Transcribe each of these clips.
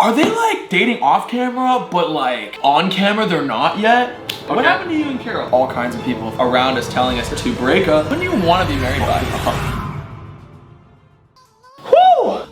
Are they like dating off camera, but like on camera they're not yet? Okay. What happened to you and Carol? All kinds of people around us telling us to break up. When do you want to be married by?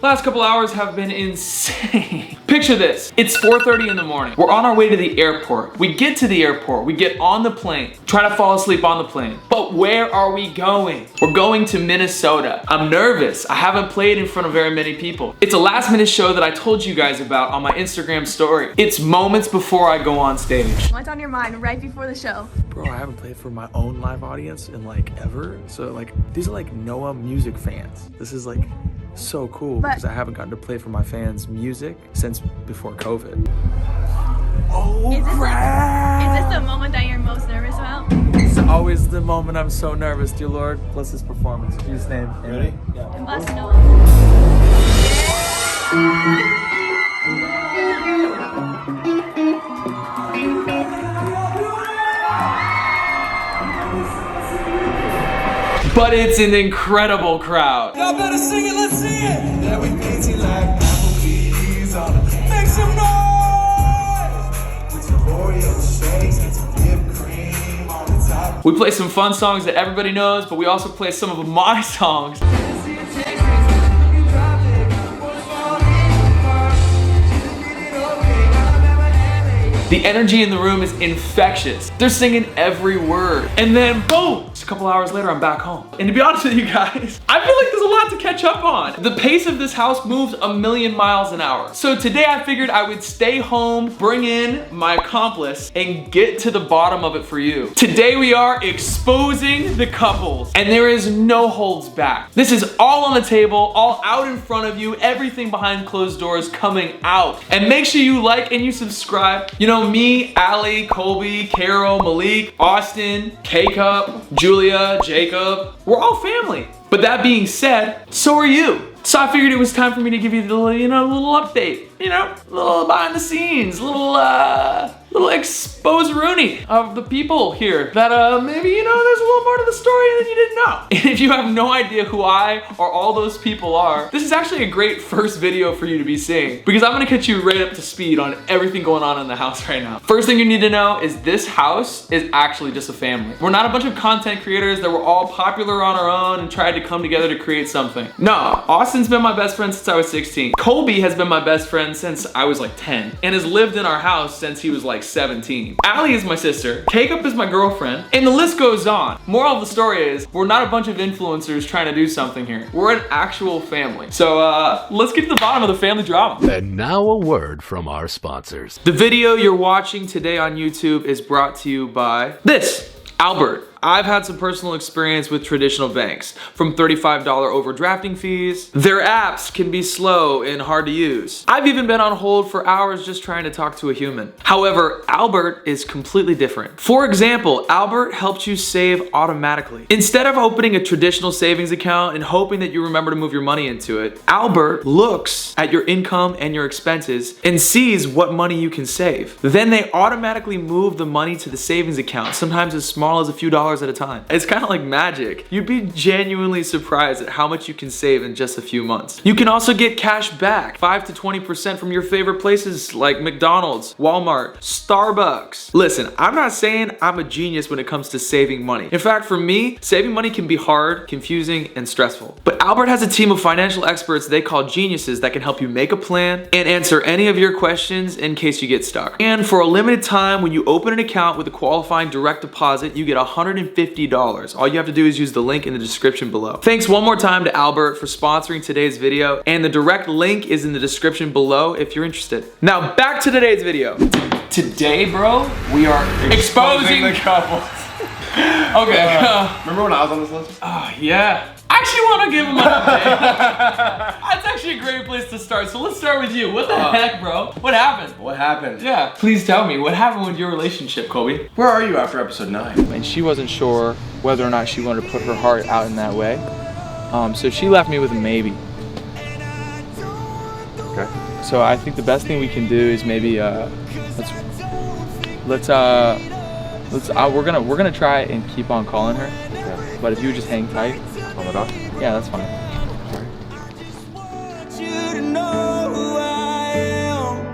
Last couple hours have been insane. Picture this, it's 4:30 in the morning. We're on our way to the airport. We get to the airport, we get on the plane, try to fall asleep on the plane. But where are we going? We're going to Minnesota. I'm nervous. I haven't played in front of very many people. It's a last minute show that I told you guys about on my Instagram story. It's moments before I go on stage. What's on your mind right before the show? Bro, I haven't played for my own live audience in like ever. So like, these are like Noah music fans. This is like so cool because I haven't gotten to play for my fans music since before COVID. Oh, is this the moment that you're most nervous about? It's always the moment I'm so nervous. Dear Lord, bless this performance. In Jesus' name. Ready? Yeah. And bless Noah. But it's an incredible crowd. Y'all better sing it, let's see it. That we painting like Applebee's on it. Make some noise. With some Oreo shakes and some whipped cream on the top. We play some fun songs that everybody knows, but we also play some of my songs. The energy in the room is infectious. They're singing every word. And then boom, just a couple hours later, I'm back home. And to be honest with you guys, I feel like there's a lot to catch up on. The pace of this house moves 1,000,000 miles an hour. So today I figured I would stay home, bring in my accomplice, and get to the bottom of it for you. Today we are exposing the couples, and there is no holds back. This is all on the table, all out in front of you, everything behind closed doors coming out. And make sure you like and you subscribe. You know, me, Allie, Colby, Carol, Malik, Austin, K-Cup, Julia, Jacob, we're all family. But that being said, so are you. So I figured it was time for me to give you the little update, a little behind the scenes, little expose-rooney of the people here that maybe, there's a little more to the story than you didn't know. And if you have no idea who I or all those people are, this is actually a great first video for you to be seeing because I'm gonna catch you right up to speed on everything going on in the house right now. First thing you need to know is this house is actually just a family. We're not a bunch of content creators that were all popular on our own and tried to come together to create something. No, Austin's been my best friend since I was 16. Colby has been my best friend since I was like 10 and has lived in our house since he was like 17. Allie is my sister, K-Cup is my girlfriend, and the list goes on. Moral of the story is, we're not a bunch of influencers trying to do something here. We're an actual family. So let's get to the bottom of the family drama. And now a word from our sponsors. The video you're watching today on YouTube is brought to you by this, Albert. I've had some personal experience with traditional banks, from $35 overdrafting fees. Their apps can be slow and hard to use. I've even been on hold for hours just trying to talk to a human. However, Albert is completely different. For example, Albert helps you save automatically. Instead of opening a traditional savings account and hoping that you remember to move your money into it, Albert looks at your income and your expenses and sees what money you can save. Then they automatically move the money to the savings account, sometimes as small as a few dollars at a time. It's kind of like magic. You'd be genuinely surprised at how much you can save in just a few months. You can also get cash back, 5 to 20% from your favorite places like McDonald's, Walmart, Starbucks. Listen, I'm not saying I'm a genius when it comes to saving money. In fact, for me, saving money can be hard, confusing, and stressful. But Albert has a team of financial experts they call geniuses that can help you make a plan and answer any of your questions in case you get stuck. And for a limited time, when you open an account with a qualifying direct deposit, you get $150. All you have to do is use the link in the description below. Thanks one more time to Albert for sponsoring today's video, and the direct link is in the description below if you're interested. Now back to today's video. Today, bro, we are exposing the couples. Okay. Remember when I was on this list? Yeah. I actually want to give him an update. That's actually a great place to start. So let's start with you. What the heck, bro? What happened? What happened? Yeah. Please tell me. What happened with your relationship, Colby? Where are you after episode 9? And she wasn't sure whether or not she wanted to put her heart out in that way. So she left me with a maybe. Okay. So I think the best thing we can do is maybe we're gonna try and keep on calling her. Okay. But if you would just hang tight. On the dot? Yeah, that's fine. You to know who I am.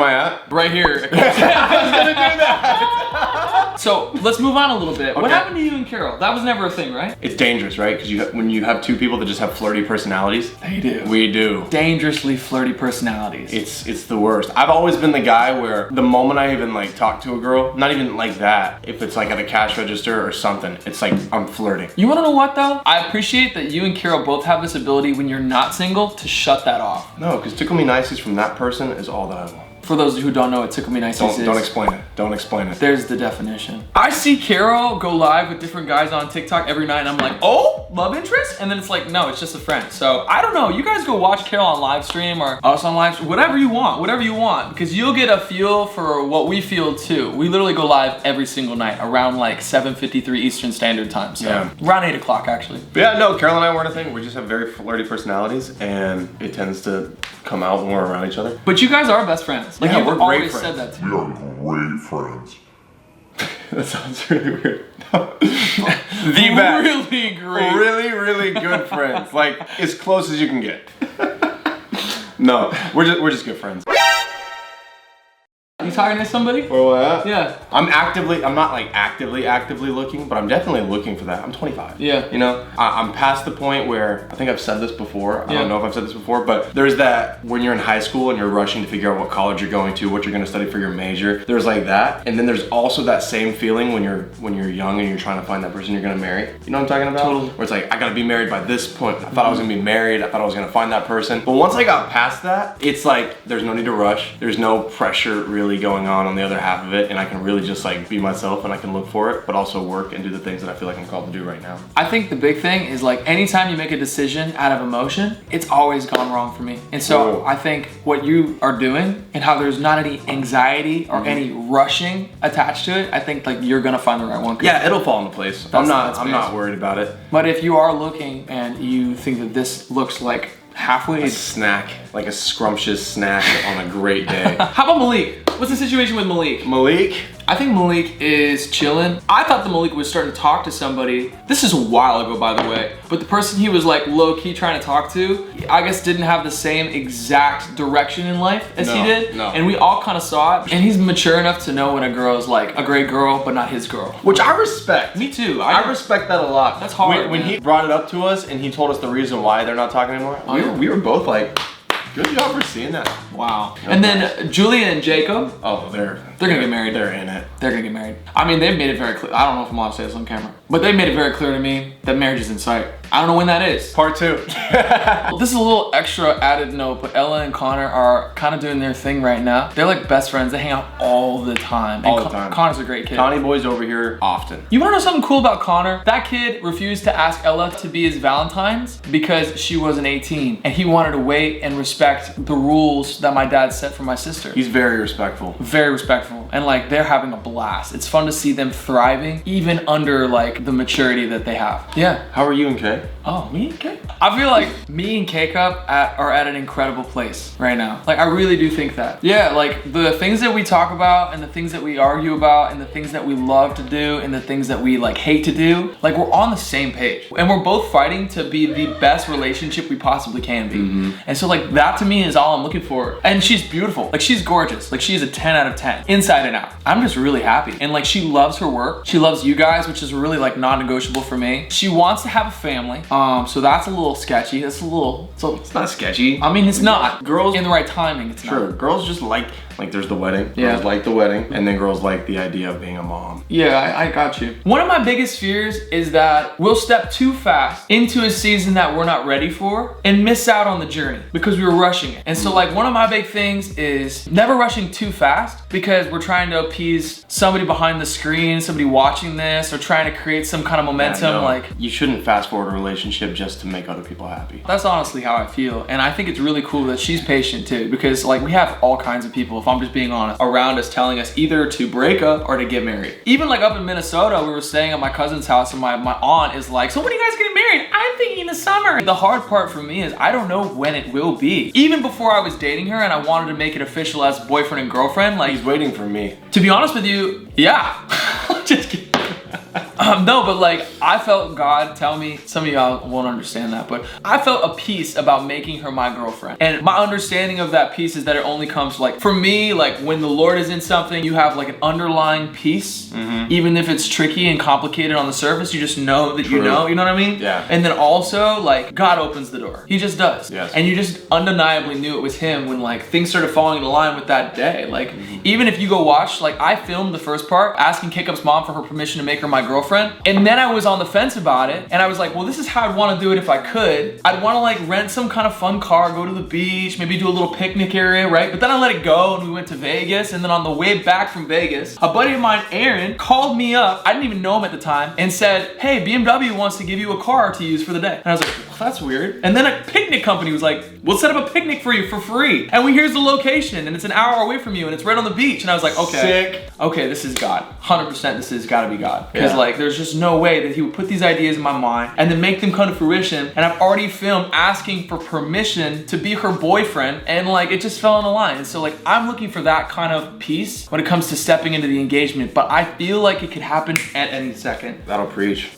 am I at? Right here. I was gonna do that. So let's move on a little bit. What Okay. happened to you and Carol? That was never a thing, right? It's dangerous, right? Because when you have two people that just have flirty personalities. They do. We do. Dangerously flirty personalities. It's the worst. I've always been the guy where the moment I even like talk to a girl, not even like that, if it's like at a cash register or something, it's like I'm flirting. You wanna know what though? I appreciate that you and Carol both have this ability when you're not single to shut that off. No, because tickle me niceties from that person is all that I want. For those who don't know what Tickle Me Niceties is. Don't explain it. Don't explain it. There's the definition. I see Carol go live with different guys on TikTok every night and I'm like, oh, love interest? And then it's like, no, it's just a friend. So I don't know, you guys go watch Carol on live stream or us on live stream, whatever you want, because you'll get a feel for what we feel too. We literally go live every single night around like 7:53 Eastern Standard Time. So Yeah. around 8 o'clock actually. But yeah, no, Carol and I weren't a thing. We just have very flirty personalities and it tends to come out when we're around each other. But you guys are best friends. Like Yeah, you've we're great always friends. said that to me. We are great friends. That sounds really weird. The best. Really great. Really good friends. Like as close as you can get. No, we're just good friends. You talking to somebody? Where am I at? Yeah. I'm not like actively looking, but I'm definitely looking for that. I'm 25. Yeah. You know, I'm past the point where, I think I've said this before, I Yeah. don't know if I've said this before, but there's that when you're in high school and you're rushing to figure out what college you're going to, what you're gonna study for your major, there's like that. And then there's also that same feeling when you're young and you're trying to find that person you're gonna marry. You know what I'm talking about? Totally. Where it's like, I gotta be married by this point. I thought I was gonna be married, I thought I was gonna find that person. But once I got past that, it's like, there's no need to rush. There's no pressure really going on the other half of it, and I can really just like be myself and I can look for it, but also work and do the things that I feel like I'm called to do right now. I think the big thing is like anytime you make a decision out of emotion, it's always gone wrong for me. And so Whoa. I think what you are doing and how there's not any anxiety or any rushing attached to it, I think like you're gonna find the right one. Yeah, it'll fall into place. I'm that's not base. worried about it. But if you are looking and you think that this looks like halfway, A snack, like a scrumptious snack on a great day. how about Malik? What's the situation with Malik? Malik? I think Malik is chilling. I thought that Malik was starting to talk to somebody. This is a while ago, by the way. But the person he was like low-key trying to talk to, I guess didn't have the same exact direction in life as he No, did. no. And we all kind of saw it. And he's mature enough to know when a girl is like a great girl, but not his girl. Which I respect. Me too. I respect that a lot. That's hard, When man. he brought it up to us and he told us the reason why they're not talking anymore, we were both like, good job for seeing that. Wow. And then Julia and Jacob, Oh, they're gonna get married. They're in it. they're gonna get married. I mean, they've made it very clear. I don't know if I'm allowed to say this on camera, but they made it very clear to me that marriage is in sight. I don't know when that is. Part 2. This is a little extra added note, but Ella and Connor are kind of doing their thing right now. They're like best friends. They hang out all the time. All And the time. Connor's a great kid. Connie boy's over here often. You wanna know something cool about Connor? That kid refused to ask Ella to be his Valentine's because she wasn't 18. And he wanted to wait and respect the rules that my dad set for my sister. He's very respectful. Very respectful. And like they're having a blast. It's fun to see them thriving even under like the maturity that they have. Yeah. How are you and Kay? Oh, me and K? I feel like me and K-Cup are at an incredible place right now. Like, I really do think that. Yeah, like, the things that we talk about and the things that we argue about and the things that we love to do and the things that we, like, hate to do, like, we're on the same page. And we're both fighting to be the best relationship we possibly can be. And so, like, that to me is all I'm looking for. And she's beautiful. Like, she's gorgeous. Like, she's a 10 out of 10. Inside and out. I'm just really happy. And, like, she loves her work. She loves you guys, which is really, like, non-negotiable for me. She wants to have a family. So that's a little sketchy. That's a little, It's not sketchy. I mean, it's not. Girls- in the right timing, it's Sure, not. girls just like there's the wedding. Yeah. Girls like the wedding, and then girls like the idea of being a mom. Yeah, I got you. One of my biggest fears is that we'll step too fast into a season that we're not ready for and miss out on the journey because we were rushing it. And so like one of my big things is never rushing too fast because we're trying to appease somebody behind the screen, somebody watching this, or trying to create some kind of momentum. Yeah, no, Like, you shouldn't fast forward a relationship just to make other people happy. that's honestly how I feel. And I think it's really cool that she's patient too, because like we have all kinds of people, if I'm just being honest, around us telling us either to break up or to get married. Even like up in Minnesota, we were staying at my cousin's house and my aunt is like, so when are you guys getting married? I'm thinking the summer. The hard part for me is I don't know when it will be. Even before I was dating her and I wanted to make it official as boyfriend and girlfriend, like, He's waiting for me. to be honest with you, yeah. Just kidding. No, but like, I felt God tell me, some of y'all won't understand that, but I felt a peace about making her my girlfriend. And my understanding of that peace is that it only comes like, for me, like when the Lord is in something, you have like an underlying peace. Even if it's tricky and complicated on the surface, you just know that you know what I mean? Yeah. And then also like God opens the door. He just does. Yes. And you just undeniably knew it was him when like things started falling into line with that day. Like even if you go watch, like I filmed the first part asking K-Cup's mom for her permission to make her my girlfriend. And then I was on the fence about it. And I was like, well, this is how I'd want to do it if I could. I'd want to like rent some kind of fun car, go to the beach, maybe do a little picnic area, right? But then I let it go and we went to Vegas. And then on the way back from Vegas, a buddy of mine, Aaron, called me up. I didn't even know him at the time and said, hey, BMW wants to give you a car to use for the day. And I was like, well, that's weird. And then a picnic company was like, we'll set up a picnic for you for free. And here's the location and it's an hour away from you and it's right on the beach. And I was like, okay. Sick. Okay, this is God. 100% this has gotta be God. Because like, there's just no way that he would put these ideas in my mind and then make them come to fruition. And I've already filmed asking for permission to be her boyfriend. And like, it just fell in the line. And so like, I'm looking for that kind of peace when it comes to stepping into the engagement. But I feel like it could happen at any second. That'll preach.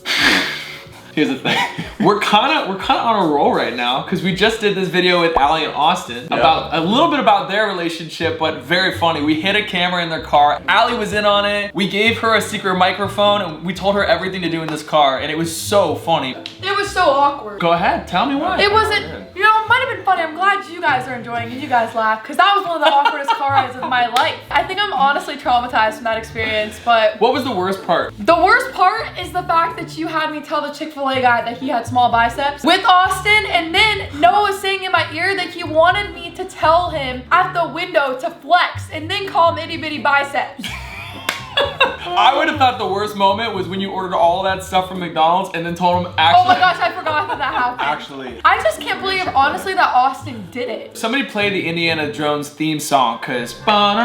Here's the thing. We're kind of on a roll right now because we just did this video with Allie and Austin about a little bit about their relationship, but very funny. We hid a camera in their car. Allie was in on it. We gave her a secret microphone and we told her everything to do in this car, and it was so funny. It was so awkward. Go ahead, tell me why. It wasn't, you know, it might have been funny. I'm glad you guys are enjoying it. You guys laugh because that was one of the awkwardest car rides of my life. I think I'm honestly traumatized from that experience, but what was the worst part? The worst part is the fact that you had me tell the Chick-fil-A guy that he had small biceps with Austin, and then Noah was saying in my ear that he wanted me to tell him at the window to flex and then call him itty bitty biceps. I would have thought the worst moment was when you ordered all that stuff from McDonald's and then told him actually. Oh my gosh, I forgot that happened. Actually. I just can't believe, honestly, that Austin did it. Somebody play the Indiana Jones theme song, cause oh,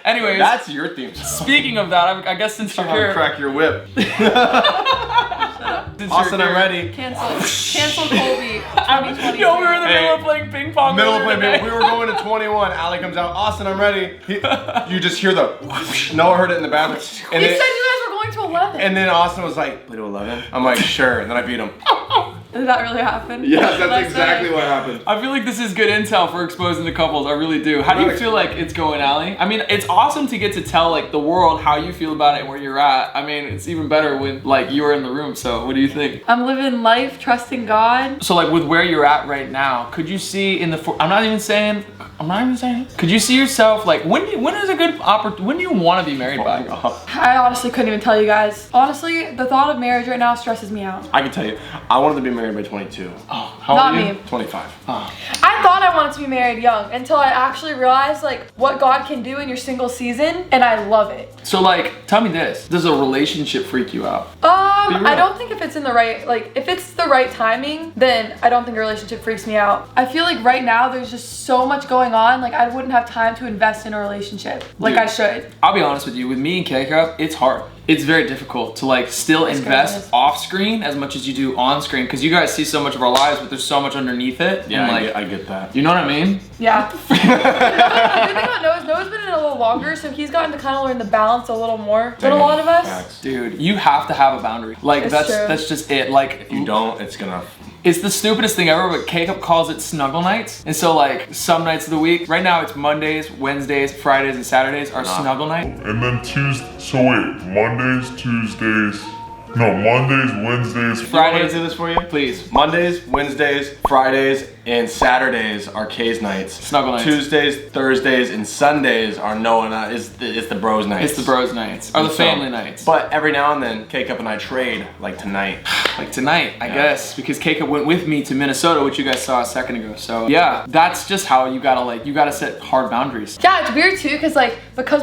anyways, that's your theme song. Speaking of that, I guess since you're here, crack your whip. Austin, I'm ready. Cancel Colby. 2020. Yo, we were in the middle of playing ping pong. Middle of playing ping pong. We were going to 21. Allie comes out. Austin, I'm ready. You just hear the whoosh. Noah heard it in the bathroom. And He said you guys were going to 11. And then Austin was like, play to 11? I'm like, sure. And then I beat him. Did that really happen? Yes, that's exactly what happened. I feel like this is good intel for exposing the couples. I really do. How do you feel like it's going, Allie? I mean, it's awesome to get to tell like the world how you feel about it and where you're at. I mean, it's even better when like you're in the room. So what do you think? I'm living life, trusting God. So like with where you're at right now, could you see in the, I'm not even saying, could you see yourself like, when is a good opportunity, when do you want to be married by? I honestly couldn't even tell you guys. Honestly, the thought of marriage right now stresses me out. I can tell you, I wanted to be married by 22. Oh, how old are you? Not me. 25. Oh. I thought I wanted to be married young until I actually realized like what God can do in your single season, and I love it. So like, tell me this, does a relationship freak you out? I don't think if it's in the right, like if it's the right timing, then I don't think a relationship freaks me out. I feel like right now there's just so much going on, like I wouldn't have time to invest in a relationship like I should. I'll be honest with you, with me and K-Cup, it's hard. It's very difficult to like still invest off screen as much as you do on screen, because you guys see so much of our lives, but there's so much underneath it. Yeah, and, like, I get that. You know what I mean? Yeah. The good thing about Noah's been in it a little longer, so he's gotten to kind of learn the balance a little more than a lot of us. Dude, you have to have a boundary. Like that's just it. Like if you don't, it's gonna. It's the stupidest thing ever, but K-Cup calls it snuggle nights. And so like some nights of the week, right now it's Mondays, Wednesdays, Fridays, and Saturdays are snuggle night. And then Mondays, Tuesdays, Wednesdays, Fridays. Do this for you? Please. Mondays, Wednesdays, Fridays, and Saturdays are Kay's nights. Snuggle nights. Tuesdays, Thursdays, and Sundays are Noah and I. It's the bros nights. It's the bros nights. Or the family nights. But every now and then, K-Cup and I trade, like tonight. Like tonight, I guess. Because K-Cup went with me to Minnesota, which you guys saw a second ago. So yeah, that's just how you gotta set hard boundaries. Yeah, it's weird too, because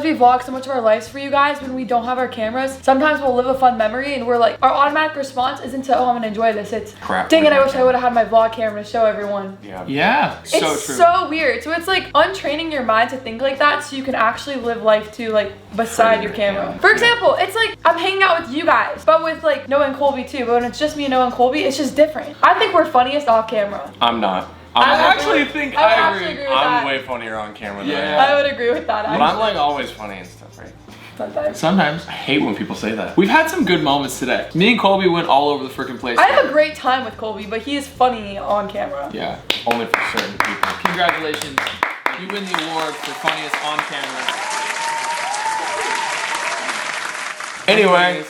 we vlog so much of our lives for you guys when we don't have our cameras, sometimes we'll live a fun memory and we're like, our automatic response isn't to, oh, I'm gonna enjoy this. It's, crap. Dang it, I wish I would have had my vlog camera to show everyone. Yeah, so it's true. so weird. So it's like untraining your mind to think like that so you can actually live life too, like beside your camera. For example, it's like I'm hanging out with you guys, but with like Noah and Colby too, but when it's just me and Noah and Colby, it's just different. I think we're funniest off camera. I'm not. I actually think I would I actually agree. agree with I'm that. way funnier on camera than Yeah. I am. I would agree with that. But I'm like always funny and stuff, right? Sometimes. Sometimes. I hate when people say that. We've had some good moments today. Me and Colby went all over the freaking place. I have a great time with Colby, but he is funny on camera. Yeah. Only for certain people. Congratulations. You win the award for funniest on camera. Anyway.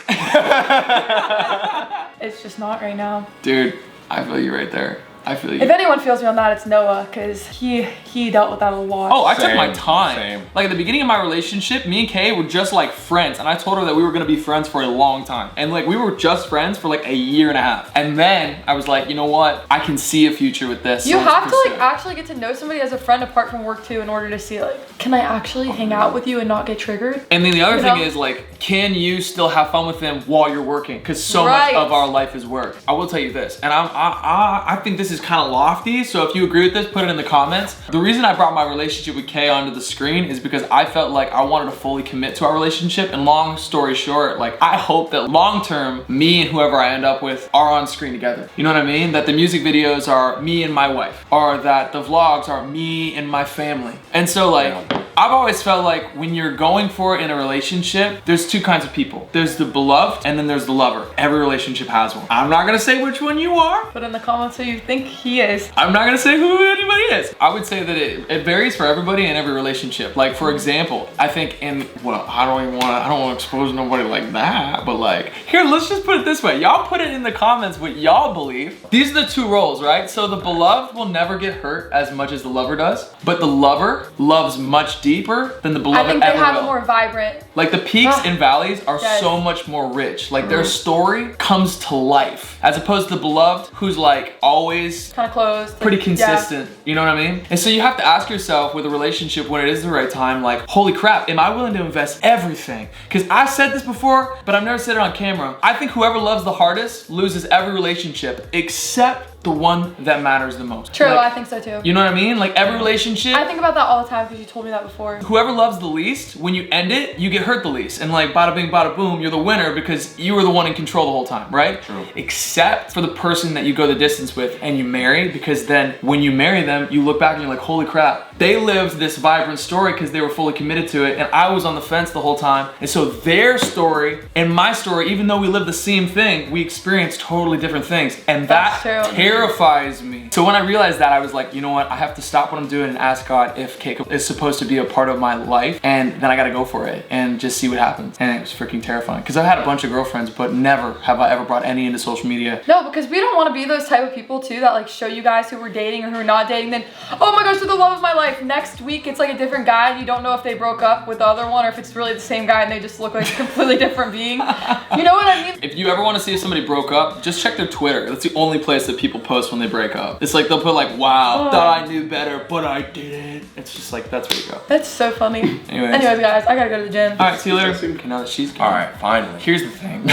It's just not right now. Dude, I feel you right there. I feel you. If anyone feels me on that, it's Noah, because he dealt with that a lot. Oh, I took my Same, time. same. Like at the beginning of my relationship, me and Kay were just like friends, and I told her that we were gonna be friends for a long time. And like we were just friends for like a year and a half. And then I was like, you know what? I can see a future with this. You so let's have to pursue like it. actually get to know somebody as a friend apart from work too in order to see like, can I actually hang out with you and not get triggered? And then the other You thing know? is like, can you still have fun with them while you're working? Because so Right. much of our life is work. I will tell you this, and I think this is kind of lofty. So if you agree with this, put it in the comments. The reason I brought my relationship with Kay onto the screen is because I felt like I wanted to fully commit to our relationship. And long story short, like I hope that long term, me and whoever I end up with are on screen together. You know what I mean? That the music videos are me and my wife, or that the vlogs are me and my family. And so like, I've always felt like when you're going for it in a relationship, there's two kinds of people. There's the beloved and then there's the lover. Every relationship has one. I'm not gonna say which one you are. Put in the comments who you think he is. I'm not gonna say who anybody is. I would say that it varies for everybody in every relationship. Like for example, I think I don't wanna expose nobody like that, but like, here, let's just put it this way. Y'all put it in the comments what y'all believe. These are the two roles, right? So the beloved will never get hurt as much as the lover does, but the lover loves much deeper than the beloved I think they ever have will. a more vibrant. Like the peaks and valleys are Yes. so much more rich. Like their story comes to life as opposed to the beloved who's like always Kind of closed. pretty Yeah. consistent. You know what I mean? And so you have to ask yourself with a relationship when it is the right time, like, holy crap, am I willing to invest everything? Because I've said this before, but I've never said it on camera. I think whoever loves the hardest loses every relationship except the one that matters the most. True, Like, I think so too. you know what I mean? Like every relationship, I think about that all the time because you told me that before. whoever loves the least, when you end it, you get hurt the least. And like bada bing, bada boom, you're the winner because you were the one in control the whole time, right? True. Except for the person that you go the distance with and you marry, because then when you marry them, you look back and you're like, holy crap, they lived this vibrant story because they were fully committed to it. And I was on the fence the whole time. And so their story and my story, even though we lived the same thing, we experienced totally different things. And That's that true. terrifies me. So when I realized that, I was like, you know what? I have to stop what I'm doing and ask God if Keiko is supposed to be a part of my life. And then I gotta go for it and just see what happens. And it was freaking terrifying. Because I've had a bunch of girlfriends, but never have I ever brought any into social media. No, because we don't want to be those type of people too that like show you guys who we're dating or who are not dating. Then, oh my gosh, they're the love of my life. Next week, it's like a different guy. And you don't know if they broke up with the other one or if it's really the same guy and they just look like a completely different being. You know what I mean? If you ever want to see if somebody broke up, just check their Twitter. That's the only place that people post when they break up. It's like they'll put like, wow, thought I knew better, but I didn't. It's just like, that's where you go. That's so funny. Anyways, guys, I gotta go to the gym. all right, see you later. Okay, now that she's gone. All right, finally. Here's the thing.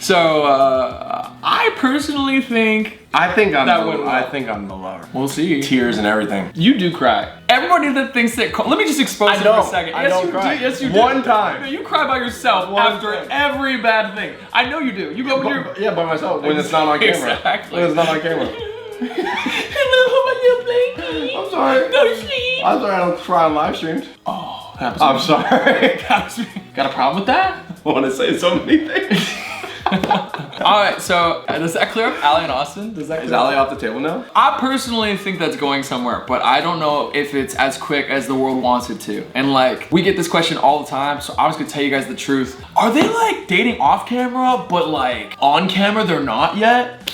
So, I personally think I think I'm That went well. I think I'm the lover. we'll see. Tears and everything. You do cry. Everybody that thinks that. Let me just expose it for a second. I yes, don't you cry. do. Yes, you do. One time. You cry by yourself One after time. every bad thing. I know you do. You go when you're. Yeah, by myself when it's not on camera. Exactly. When it's not on camera. Hello, how are you playing? I'm sorry. Go to sleep. I'm sorry I don't cry on live streams. Oh, happens. I'm sorry. Got a problem with that? I want to say so many things. All right, so does that clear up Allie and Austin? Does that Is clear up? Ali off the table now? I personally think that's going somewhere, but I don't know if it's as quick as the world wants it to. And like, we get this question all the time, so I'm just gonna tell you guys the truth. Are they like dating off camera, but like on camera they're not yet?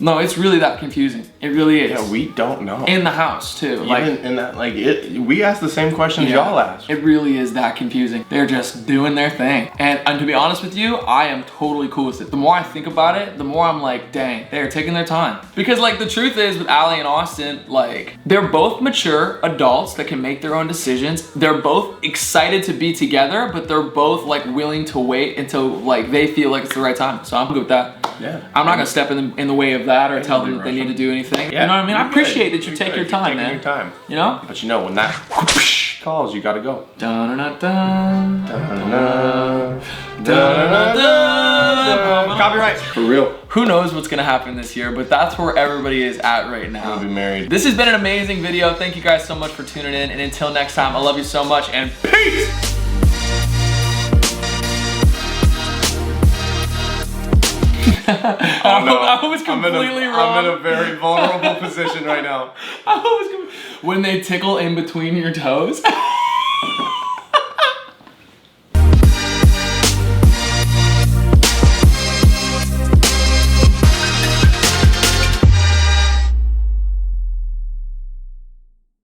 No, it's really that confusing. It really is. Yeah, we don't know. In the house too. Like, Even in that, like, we ask the same questions yeah, y'all ask. it really is that confusing. They're just doing their thing. And to be honest with you, I am totally cool with it. The more I think about it, the more I'm like, dang, they're taking their time. Because like the truth is with Allie and Austin, like they're both mature adults that can make their own decisions. They're both excited to be together, but they're both like willing to wait until like they feel like it's the right time. So I'm good with that. Yeah. I'm not gonna step in the way of that or tell them that they need to do anything. You know what I mean? I appreciate that you take your time, man. Your time. You know? But you know, when that calls, you gotta go. Dun-dun-dun-dun. Copyright. right. For real. Who knows what's gonna happen this year, but that's where everybody is at right now. I'll be married. This has been an amazing video. Thank you guys so much for tuning in, and until next time, I love you so much, and peace! I was completely wrong. I'm in a very vulnerable position right now. When they tickle in between your toes.